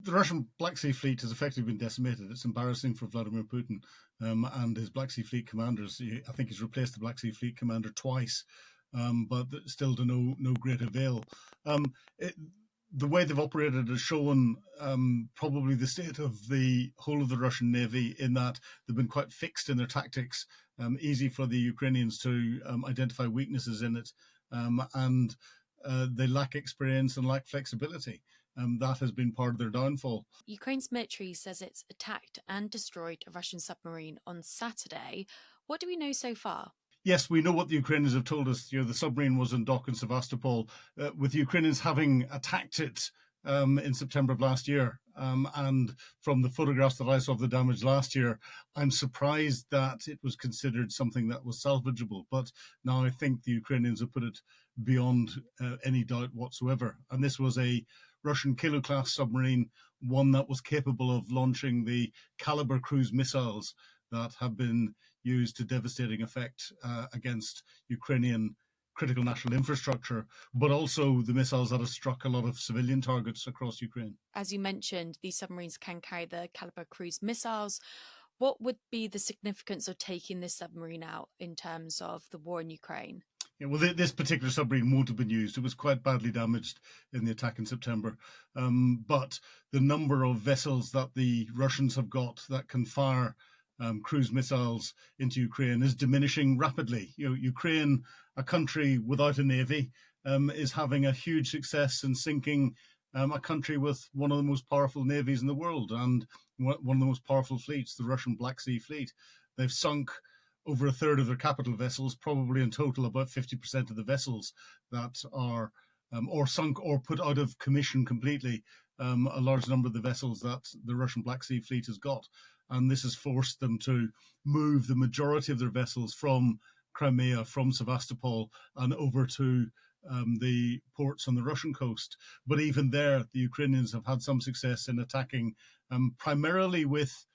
the Russian Black Sea Fleet has effectively been decimated. It's embarrassing for Vladimir Putin and his Black Sea Fleet commanders. I think he's replaced the Black Sea Fleet commander twice, but still to no great avail. The way they've operated has shown probably the state of the whole of the Russian Navy, in that they've been quite fixed in their tactics, easy for the Ukrainians to identify weaknesses in it, and they lack experience and lack flexibility. That has been part of their downfall. Ukraine's military says it's attacked and destroyed a Russian submarine on Saturday. What do we know so far? Yes, we know what the Ukrainians have told us. The submarine was in dock in Sevastopol, with the Ukrainians having attacked it in September of last year. And from the photographs that I saw of the damage last year, I'm surprised that it was considered something that was salvageable. But now I think the Ukrainians have put it beyond any doubt whatsoever. And this was a Russian Kilo-class submarine, one that was capable of launching the caliber cruise missiles that have been used to devastating effect against Ukrainian critical national infrastructure, but also the missiles that have struck a lot of civilian targets across Ukraine. As you mentioned, these submarines can carry the caliber cruise missiles. What would be the significance of taking this submarine out in terms of the war in Ukraine? Yeah, well, this particular submarine won't have been used. It was quite badly damaged in the attack in September. But the number of vessels that the Russians have got that can fire cruise missiles into Ukraine is diminishing rapidly. Ukraine, a country without a navy, is having a huge success in sinking a country with one of the most powerful navies in the world and one of the most powerful fleets, the Russian Black Sea Fleet. They've sunk over a third of their capital vessels, probably in total about 50% of the vessels that are or sunk or put out of commission completely, a large number of the vessels that the Russian Black Sea Fleet has got. And this has forced them to move the majority of their vessels from Crimea, from Sevastopol, and over to the ports on the Russian coast. But even there, the Ukrainians have had some success in attacking, primarily with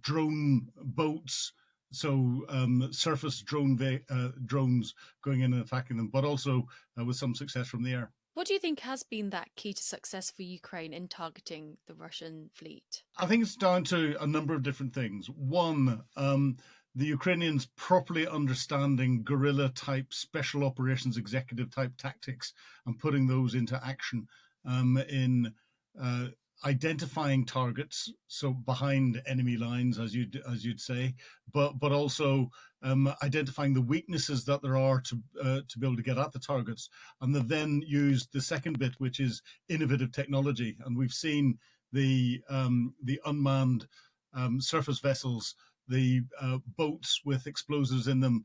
drone boats, so surface drones going in and attacking them, but also with some success from the air. What do you think has been that key to success for Ukraine in targeting the Russian fleet? I think it's down to a number of different things. One, the Ukrainians properly understanding guerrilla-type, special operations executive-type tactics and putting those into action in identifying targets, so behind enemy lines, as you'd say, but also identifying the weaknesses that there are to be able to get at the targets, and they've then used the second bit, which is innovative technology, and we've seen the unmanned surface vessels, the boats with explosives in them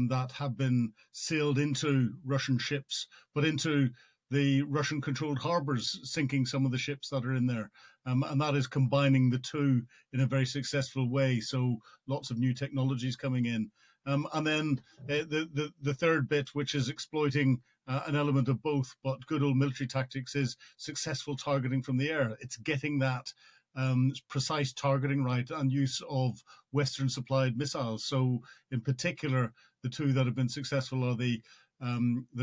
that have been sailed into Russian ships, but into the Russian-controlled harbours, sinking some of the ships that are in there. And that is combining the two in a very successful way. So lots of new technologies coming in. And then the third bit, which is exploiting an element of both, but good old military tactics, is successful targeting from the air. It's getting that precise targeting right and use of Western-supplied missiles. So in particular, the two that have been successful are the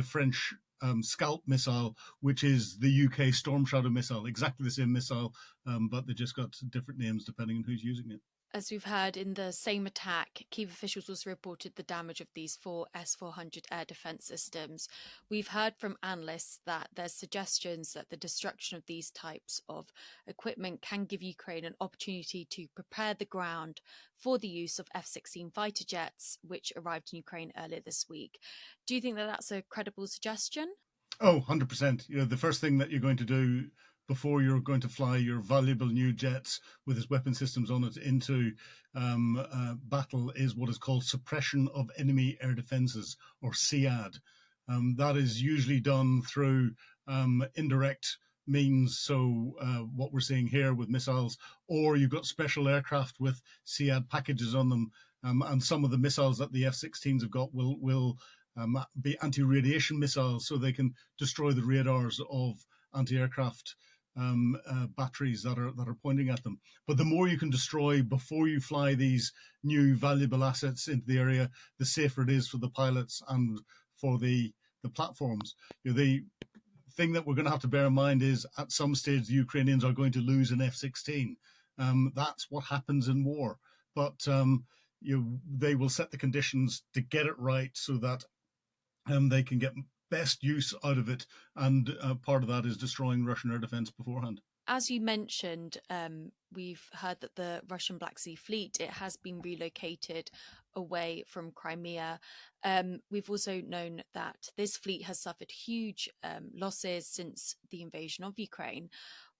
French Scalp missile, which is the UK Storm Shadow missile, exactly the same missile, but they just got different names depending on who's using it. As we've heard, in the same attack, Kyiv officials also reported the damage of these 4 S-400 air defence systems. We've heard from analysts that there's suggestions that the destruction of these types of equipment can give Ukraine an opportunity to prepare the ground for the use of F-16 fighter jets, which arrived in Ukraine earlier this week. Do you think that that's a credible suggestion? Oh, 100%. The first thing that you're going to do before you're going to fly your valuable new jets with its weapon systems on it into battle is what is called suppression of enemy air defences, or SEAD. That is usually done through indirect means, so what we're seeing here with missiles, or you've got special aircraft with SEAD packages on them, and some of the missiles that the F-16s have got will be anti-radiation missiles, so they can destroy the radars of anti-aircraft batteries that are pointing at them. But the more you can destroy before you fly these new valuable assets into the area, the safer it is for the pilots and for the platforms. The thing that we're going to have to bear in mind is at some stage the Ukrainians are going to lose an F-16. That's what happens in war. But they will set the conditions to get it right so that they can get best use out of it. And part of that is destroying Russian air defense beforehand. As you mentioned, we've heard that the Russian Black Sea Fleet, it has been relocated away from Crimea. We've also known that this fleet has suffered huge losses since the invasion of Ukraine.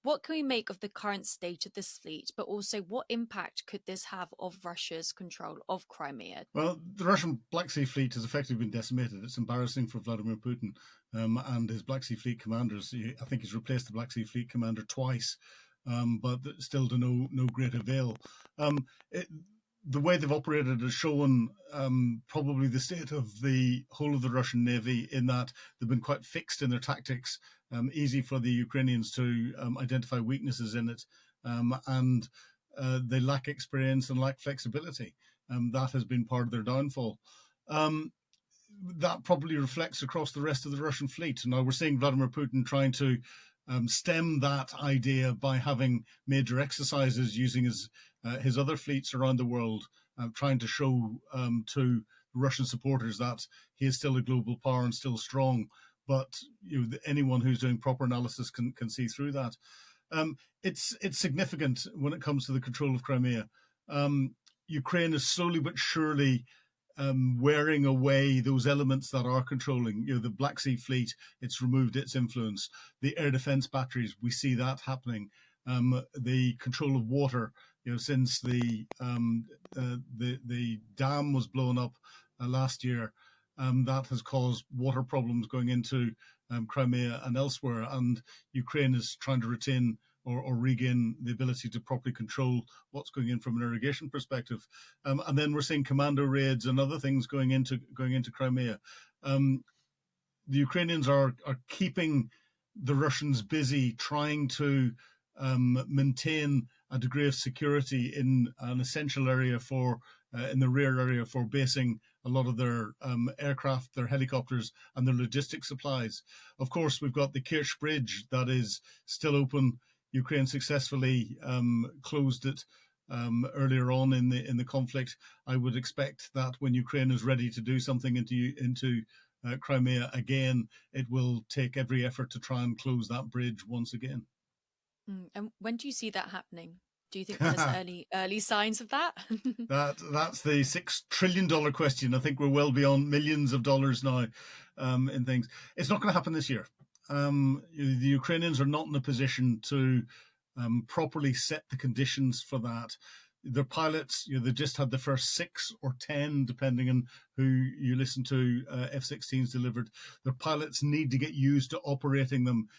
What can we make of the current state of this fleet, but also what impact could this have of Russia's control of Crimea? Well, the Russian Black Sea Fleet has effectively been decimated. It's embarrassing for Vladimir Putin and his Black Sea Fleet commanders. I think he's replaced the Black Sea Fleet commander twice, but still to no great avail. The way they've operated has shown probably the state of the whole of the Russian Navy, in that they've been quite fixed in their tactics, easy for the Ukrainians to identify weaknesses in it, and they lack experience and lack flexibility. That has been part of their downfall. That probably reflects across the rest of the Russian fleet. Now we're seeing Vladimir Putin trying to stem that idea by having major exercises using his other fleets around the world, trying to show to Russian supporters that he is still a global power and still strong. But anyone who's doing proper analysis can see through that. It's significant when it comes to the control of Crimea. Ukraine is slowly but surely wearing away those elements that are controlling. The Black Sea Fleet, it's removed its influence. The air defense batteries, we see that happening. The control of water, since the dam was blown up last year, that has caused water problems going into Crimea and elsewhere. And Ukraine is trying to retain or regain the ability to properly control what's going in from an irrigation perspective. And then we're seeing commando raids and other things going into Crimea. The Ukrainians are keeping the Russians busy trying to maintain a degree of security in an essential area in the rear area for basing a lot of their aircraft, their helicopters, and their logistic supplies. Of course, we've got the Kerch Bridge that is still open. Ukraine successfully closed it earlier on in the conflict. I would expect that when Ukraine is ready to do something into Crimea again, it will take every effort to try and close that bridge once again. And when do you see that happening? Do you think there's early signs of that? That's the $6 trillion question. I think we're well beyond millions of dollars now in things. It's not going to happen this year. The Ukrainians are not in a position to properly set the conditions for that. Their pilots, they just had the first 6 or 10, depending on who you listen to, F-16s delivered. Their pilots need to get used to operating them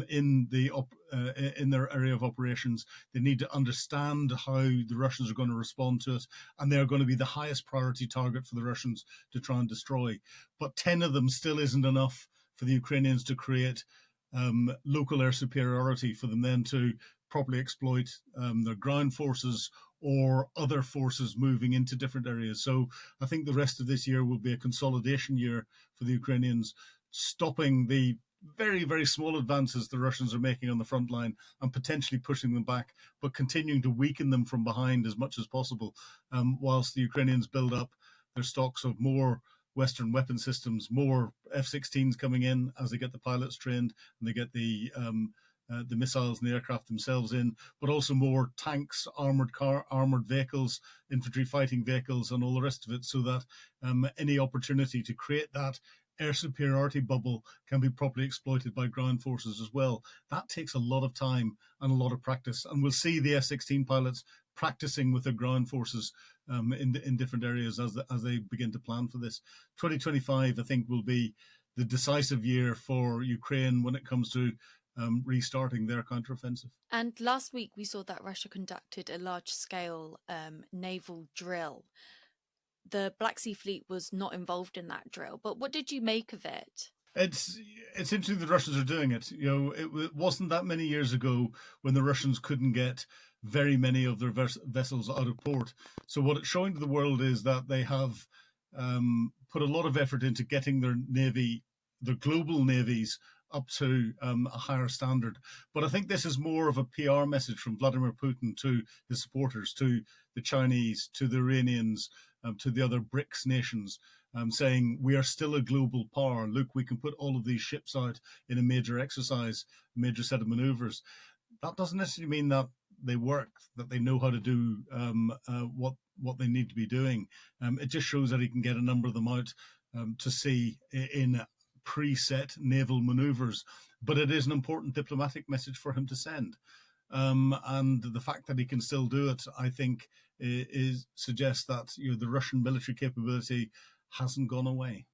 in their area of operations. They need to understand how the Russians are going to respond to it, and they are going to be the highest priority target for the Russians to try and destroy. But 10 of them still isn't enough for the Ukrainians to create local air superiority for them then to properly exploit their ground forces or other forces moving into different areas. So I think the rest of this year will be a consolidation year for the Ukrainians, stopping the very, very small advances the Russians are making on the front line and potentially pushing them back, but continuing to weaken them from behind as much as possible, whilst the Ukrainians build up their stocks of more Western weapon systems, more F-16s coming in as they get the pilots trained and they get the missiles and the aircraft themselves in, but also more tanks, armored vehicles, infantry fighting vehicles, and all the rest of it, so that any opportunity to create that air superiority bubble can be properly exploited by ground forces as well. That takes a lot of time and a lot of practice, and we'll see the F-16 pilots practicing with their ground forces in different areas as they begin to plan for this. 2025, I think, will be the decisive year for Ukraine when it comes to restarting their counteroffensive. And last week we saw that Russia conducted a large-scale naval drill. The Black Sea Fleet was not involved in that drill, but what did you make of it? It's interesting the Russians are doing it. It wasn't that many years ago when the Russians couldn't get very many of their vessels out of port. So what it's showing to the world is that they have put a lot of effort into getting their navy, their global navies, up to a higher standard. But I think this is more of a PR message from Vladimir Putin to his supporters, to the Chinese, to the Iranians, to the other BRICS nations, saying we are still a global power. Look, we can put all of these ships out in a major exercise, major set of maneuvers. That doesn't necessarily mean that they work, that they know how to do what they need to be doing. It just shows that he can get a number of them out to sea in preset naval maneuvers. But it is an important diplomatic message for him to send. And the fact that he can still do it, I think, suggests that the Russian military capability hasn't gone away.